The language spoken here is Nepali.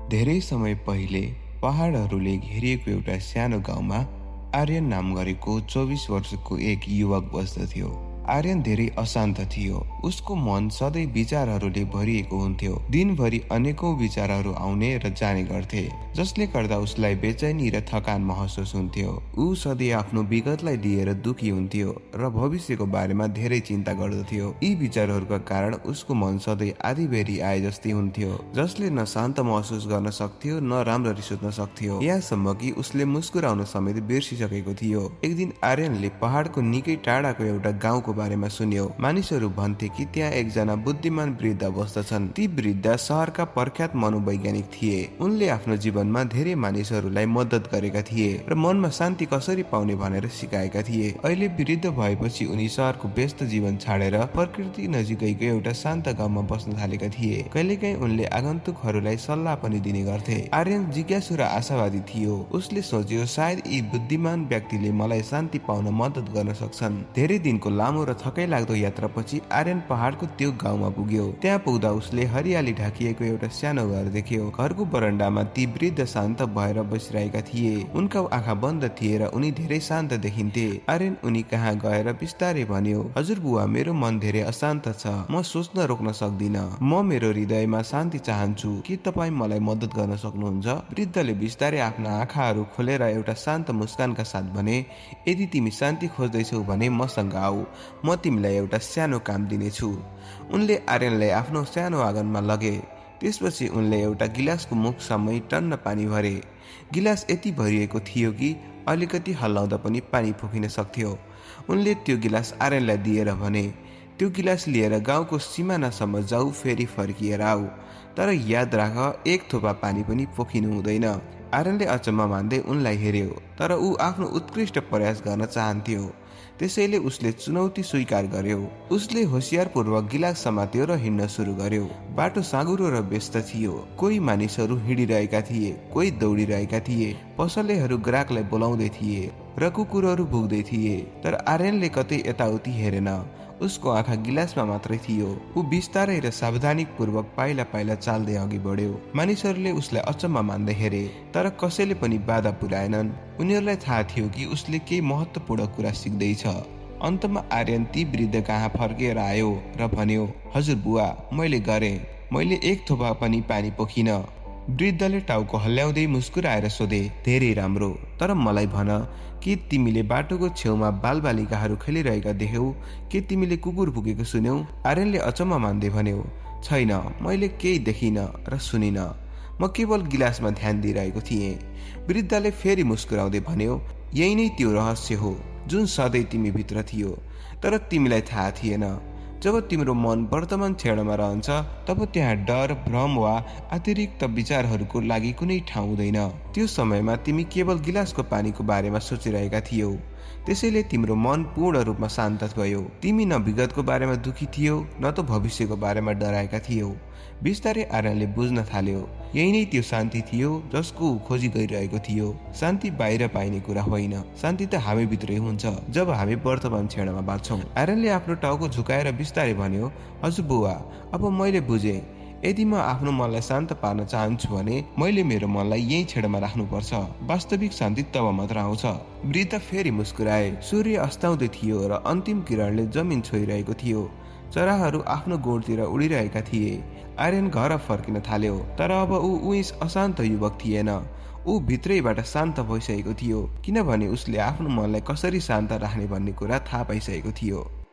धेरै समय पहिले पहाडहरूले घेरिएको एउटा सानो गाउँमा आर्यन नाम गरेको 24 वर्षको एक युवक बस्दथ्यो। आर्यन धेरै अशान्त थियो। उसको मन सधैँ विचारहरूले भरिएको हुन्थ्यो। दिनभरि अनेकौं विचारहरू आउने र जाने गर्थे, जसले गर्दा उसलाई बेचैनी र थकान महसुस हुन्थ्यो। ऊ सधैँ आफ्नो विगतलाई लिएर दुखी हुन्थ्यो र भविष्यको बारेमा धेरै चिन्ता गर्दथ्यो। यी विचारहरूका कारण उसको मन सधैँ आधीबेरी आए जस्तै हुन्थ्यो, जसले न शान्त महसुस गर्न सक्थ्यो न राम्ररी सुत्न सक्थ्यो। यहाँसम्म कि उसले मुस्कुराउन समेत बिर्सिसकेको थियो। एक दिन आर्यनले पहाडको निकै टाढाको एउटा गाउँको बारेमा सुन्यो। मानिसहरू भन्थे कि त्यहाँ एकजना बुद्धिमान वृद्ध बस्दछन्। ती वृद्ध शहरका प्रख्यात मनोवैज्ञानिक थिए। उनले आफ्नो जीवनमा धेरै मानिसहरूलाई मद्दत गरेका थिए र मनमा शान्ति कसरी पाउने भनेर सिकाएका थिए। अहिले वृद्ध भएपछि उनी शहरको व्यस्त जीवन छाडेर प्रकृति नजिकैको एउटा शान्त गाउँमा बस्न थालेका थिए। कहिलेकाहीँ उनले आगन्तुकहरूलाई सल्लाह पनि दिने गर्थे। आर्यन जिज्ञासु र आशावादी थियो। उसले सोच्यो, सायद यी बुद्धिमान व्यक्तिले मलाई शान्ति पाउन मद्दत गर्न सक्छन्। धेरै दिनको लामो र थकाइ लाग्दो यात्रापछि आर्यन पहाडको त्यो गाउँमा पुग्यो। त्यहाँ पुग्दा उसले हरियाली ढाकिएको एउटा सानो घर देख्यो। घरको बरन्डामा ती वृद्ध शान्त भएर बसिरहेका थिए। उनका आँखा बन्द थिए र उनी धेरै शान्त देखिन्थे। आर्यन उनी कहाँ गएर बिस्तारै भन्यो, हजुर बुवा, मेरो मन धेरै अशान्त छ। म सोच्न रोक्न सक्दिन। म मेरो हृदयमा शान्ति चाहन्छु। के तपाईँ मलाई मद्दत गर्न सक्नुहुन्छ? वृद्धले बिस्तारै आफ्ना आँखाहरू खोलेर एउटा शान्त मुस्कानका साथ भने, यदि तिमी शान्ति खोज्दैछौ भने मसँग आऊ, म तिमीलाई एउटा सानो काम दिनेछु। उनले आर्यनलाई आफ्नो सानो आँगनमा लगे। त्यसपछि उनले एउटा गिलासको मुखसम्मै टन्न पानी भरे। गिलास यति भरिएको थियो कि अलिकति हल्लाउँदा पनि पानी फुकिन सक्थ्यो। उनले त्यो गिलास आर्यनलाई दिएर भने, त्यो गिलास लिएर गाउँको सिमानासम्म जाऊ, फेरि फर्किएर आऊ। तर याद राख, एक थोपा पानी पनि पोखिनु हुँदैन। आर्यनले अचम्म मान्दै उनलाई हेर्यो, तर ऊ आफ्नो उत्कृष्ट प्रयास गर्न चाहन्थ्यो। त्यसैले उसले चुनौती स्वीकार गर्यो। उसले होसियारपूर्वक गिलास समात्यो र हिँड्न सुरु गर्यो। बाटो साँघुरो र व्यस्त थियो। कोही मानिसहरू हिँडिरहेका थिए, कोही दौडिरहेका थिए। पसलेहरू ग्राहकलाई बोलाउँदै थिए र कुकुरहरू भुक्दै थिए। तर आर्यनले कतै यताउति हेरेन। उसको आँखा गिलासमा मात्रै थियो। ऊ बिस्तारै र सावधानीपूर्वक पाइला पाइला चाल्दै अघि बढ्यो। मानिसहरूले उसलाई अचम्म मान्दै हेरे, तर कसैले पनि बाधा पुर्याएनन्। उनीहरूलाई थाहा थियो कि उसले केही महत्त्वपूर्ण कुरा सिक्दैछ। अन्तमा आर्यन ती वृद्ध कहाँ फर्केर आयो र भन्यो, हजुर बुवा, मैले गरेँ। मैले एक थोपा पनि पानी पोखिन। वृद्धले टाउको हल्ल्याउँदै मुस्कुराएर सोधे, धेरै राम्रो। तर मलाई भन, के तिमीले बाटोको छेउमा बालबालिकाहरू खेलिरहेका देख्यौ? के तिमीले कुकुर भुकेको सुन्यौ? आर्यनले अचम्म मान्दै भन्यो, छैन, मैले केही देखिन र सुनिन। म केवल गिलासमा ध्यान दिइरहेको थिएँ। वृद्धले फेरि मुस्कुराउँदै भन्यो, यही नै त्यो रहस्य हो जुन सधैँ तिमी भित्र थियो, तर तिमीलाई थाहा थिएन। जब तिम्रो मन वर्तमान क्षणमा रहन्छ, तब त्यहाँ डर, भ्रम वा अतिरिक्त विचारहरूको लागि कुनै ठाउँ हुँदैन। त्यो समयमा तिमी केवल गिलासको पानीको बारेमा सोचिरहेका थियौ। त्यसैले तिम्रो मन पूर्ण रूपमा शान्त भयो। तिमी न विगतको बारेमा दुखी थियौ, न त भविष्यको बारेमा डराएका थियौ। बिस्तारै आर्यनले बुझ्न थाल्यो, यही नै त्यो शान्ति थियो जसको खोजी गरिरहेको थियो। शान्ति बाहिर पाइने कुरा होइन, शान्ति त हामी भित्रै हुन्छ जब हामी वर्तमान क्षणमा बाँच्छौँ। आर्यनले आफ्नो टाउको झुकाएर बिस्तारै भन्यो, हजुर बुवा, अब मैले बुझेँ। यदि म आफ्नो मनलाई शान्त पार्न चाहन्छु भने मैले मेरो मनलाई यही क्षणमा राख्नुपर्छ। वास्तविक शान्ति तब मात्र आउँछ। वृद्ध फेरि मुस्कुराए। सूर्य अस्ताउँदै थियो र अन्तिम किरणले जमिन छोइरहेको थियो। चराहरू आफ्नो गोठतिर उडिरहेका थिए। आर्यन घर फर्किन थाल्यो, तर अब ऊ अशान्त युवक थिएन। ऊ भित्रैबाट शान्त भइसकेको थियो, किनभने उसले आफ्नो मनलाई कसरी शान्त राख्ने भन्ने कुरा थाहा पाइसकेको थियो।